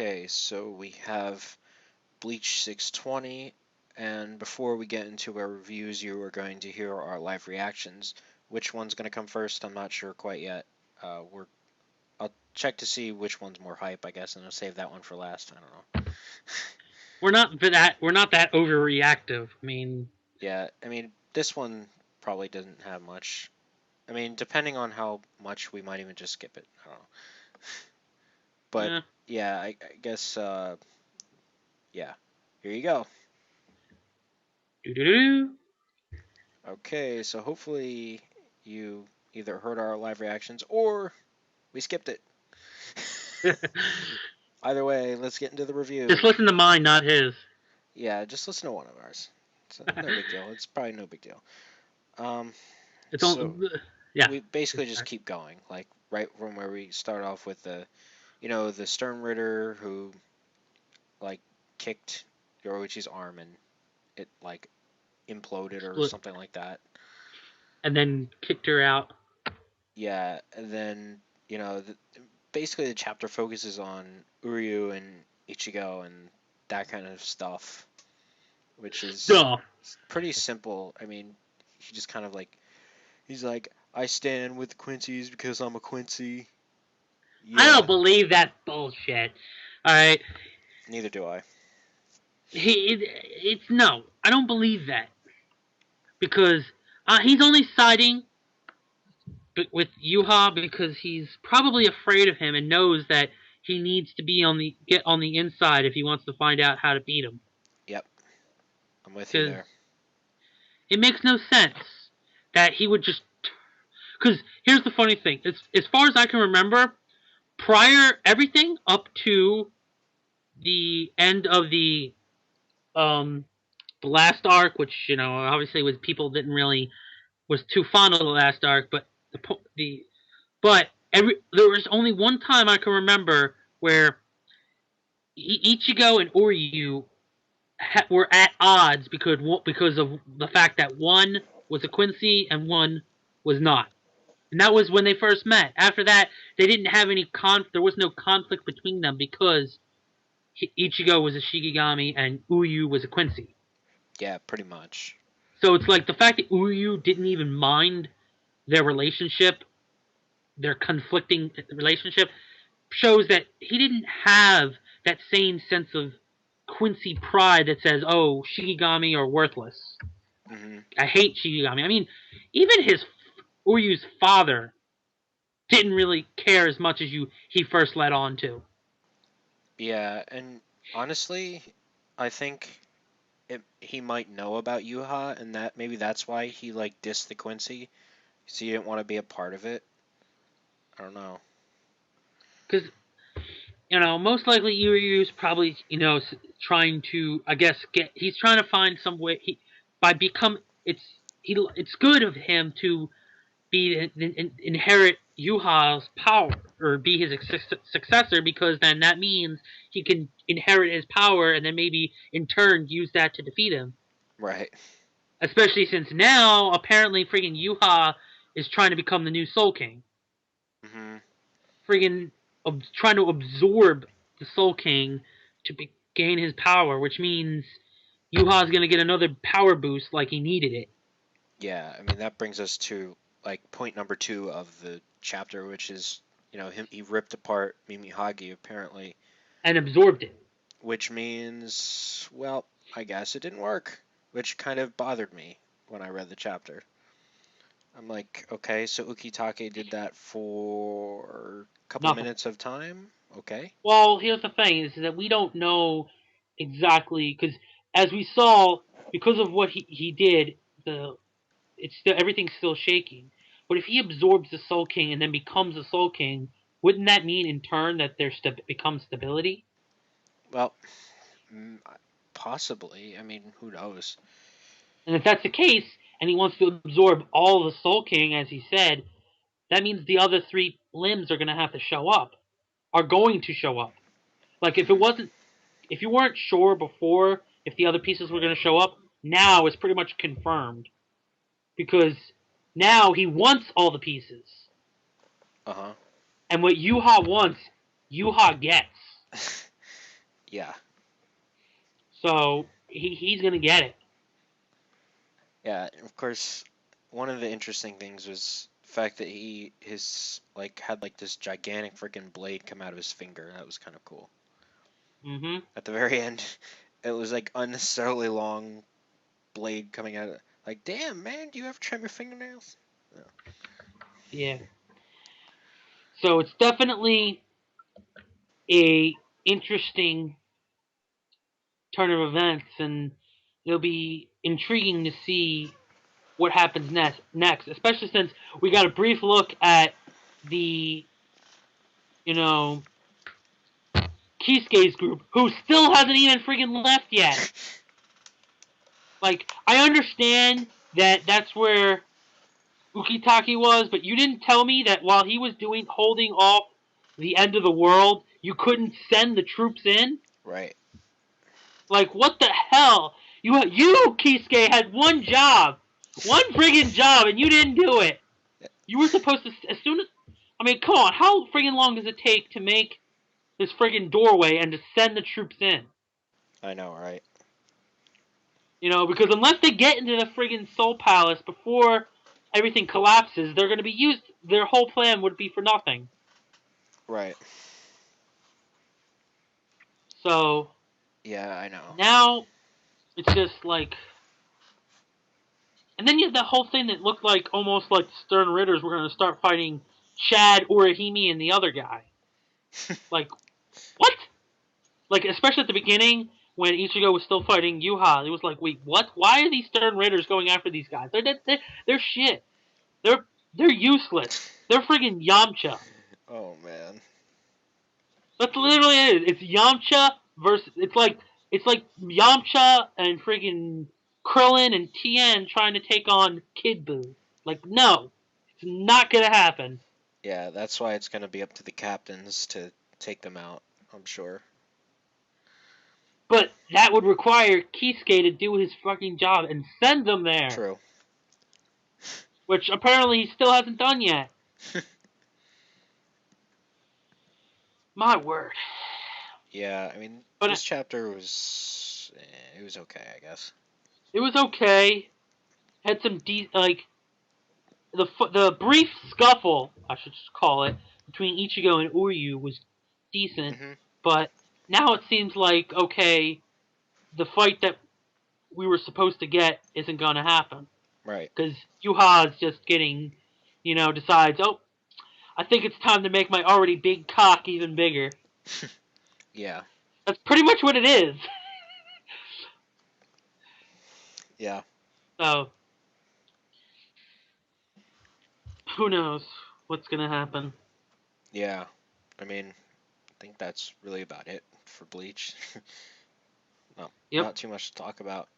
Okay, so we have Bleach 620, and before we get into our reviews, you are going to hear our live reactions. Which one's going to come first? I'm not sure quite yet. I'll check to see which one's more hype, I guess, and I'll save that one for last. I don't know. We're not that overreactive. I mean, Yeah, I mean, this one probably doesn't have much. I mean, depending on how much, we might even just skip it. I don't know. But eh, yeah, I guess yeah. Here you go. doo-doo-doo. Okay, so hopefully you either heard our live reactions or we skipped it. Either way, let's get into the review. Just listen to mine, not his. Yeah, just listen to one of ours. It's no big deal. It's probably no big deal. Um, It's so on. Yeah. we basically just keep going, like right from where we start off with the Stern Ritter who like kicked Yoruichi's arm and it like imploded or Split. something like that. And then kicked her out. Yeah, and then basically the chapter focuses on Uryu and Ichigo and that kind of stuff, which is Stuff. pretty simple. I mean, he just kind of like he's like, I stand with Quincy's because I'm a Quincy. I Yeah, don't believe that bullshit. All right. neither do I. It's no. I don't believe that because he's only siding with Yuha because he's probably afraid of him and knows that he needs to get on the inside if he wants to find out how to beat him. Yep, I'm with you Because there. it makes no sense that he would just. Because here's the funny thing: as far as I can remember, prior everything up to the end of the last arc, which obviously was people didn't really was too fond of the last arc, but there was only one time I can remember where Ichigo and Oryu were at odds because of the fact that one was a Quincy and one was not. And that was when they first met. After that, they didn't have any there was no conflict between them because Ichigo was a Shikigami and Uyu was a Quincy. Yeah, pretty much. So it's like the fact that Uyu didn't even mind their relationship, their conflicting relationship, shows that he didn't have that same sense of Quincy pride that says, "Oh, Shikigami are worthless. Hmm. I hate Shikigami." I mean, even his Uryu's father didn't really care as much as he first led on to. Yeah, and honestly, I think he might know about Yuha, and that maybe that's why he like dissed the Quincy, so he didn't want to be a part of it. I don't know. Because most likely Uryu's probably trying to, I guess, he's trying to find some way by become it's good of him to inherit Yuha's power or be his successor, because then that means he can inherit his power and then maybe in turn use that to defeat him. Right. Especially since now apparently freaking Yuha is trying to become the new Soul King. Hmm. Friggin' trying to absorb the Soul King to gain his power, which means Yuha's gonna get another power boost like he needed it. Yeah, I mean that brings us to like point number two of the chapter, which is he ripped apart Mimihagi apparently, And absorbed it. which means well, I guess it didn't work, which kind of bothered me when I read the chapter. I'm like, okay, so Ukitake did that for a couple Nothing. minutes of time. Okay. Well, here's the thing: is that we don't know exactly because, as we saw, because of what he did, everything's still shaking. But if he absorbs the Soul King and then becomes the Soul King, wouldn't that mean in turn that there becomes stability? Well, mm, possibly. I mean, who knows? And if that's the case, and he wants to absorb all the Soul King, as he said, that means the other three limbs are going to have to show up, are going to show up. Like Hmm. if you weren't sure before if the other pieces were going to show up, now it's pretty much confirmed because now he wants all the pieces, Uh-huh. and what Yuha wants, Yuha gets. Yeah. So he's gonna get it. Yeah, of course, one of the interesting things was the fact that his like had like this gigantic freaking blade come out of his finger. That was kind of cool. Mm-hmm. At the very end, it was like unnecessarily long blade coming out of like, damn man, do you ever trim your fingernails? No. Yeah. So it's definitely a interesting turn of events, and it'll be intriguing to see what happens next, especially since we got a brief look at the, you know, Kisuke's group, who still hasn't even freaking left yet. Like, I understand that that's where Ukitake was, but you didn't tell me that while he was holding off the end of the world, you couldn't send the troops in? Right. Like, what the hell? You Kisuke, had one job. One friggin' job, and you didn't do it. You were supposed to, as soon as, I mean, come on, how friggin' long does it take to make this friggin' doorway and to send the troops in? I know, right? You know, because unless they get into the friggin' Soul Palace before everything collapses, they're gonna be used, their whole plan would be for nothing. Right. So, Yeah, I know. now, it's just like, and then you have that whole thing that looked like almost like the Stern Ritters were going to start fighting Chad, Urahime, and the other guy. Like, what? Like, especially at the beginning when Ichigo was still fighting Yuha, it was like, wait, what? Why are these Stern Ritters going after these guys? They're shit. They're useless. They're friggin' Yamcha. Oh man. That's literally it. It's Yamcha versus. It's like Yamcha and friggin' Krillin and Tien trying to take on Kid Buu. Like, no, it's not gonna happen. Yeah, that's why it's gonna be up to the captains to take them out, I'm sure. But that would require Kisuke to do his fucking job and send them there, True. which apparently he still hasn't done yet. My word. Yeah, I mean, But this chapter was it was okay, I guess. it was okay. Had some like the brief scuffle, I should just call it, between Ichigo and Uryu was decent, Mhm. but now it seems like, okay, the fight that we were supposed to get isn't going to happen. Right. Because Yuha's just getting, decides, oh, I think it's time to make my already big cock even bigger. Yeah. That's pretty much what it is. Yeah. So, who knows what's going to happen. Yeah. I mean, I think that's really about it for Bleach. No, Yep. not too much to talk about.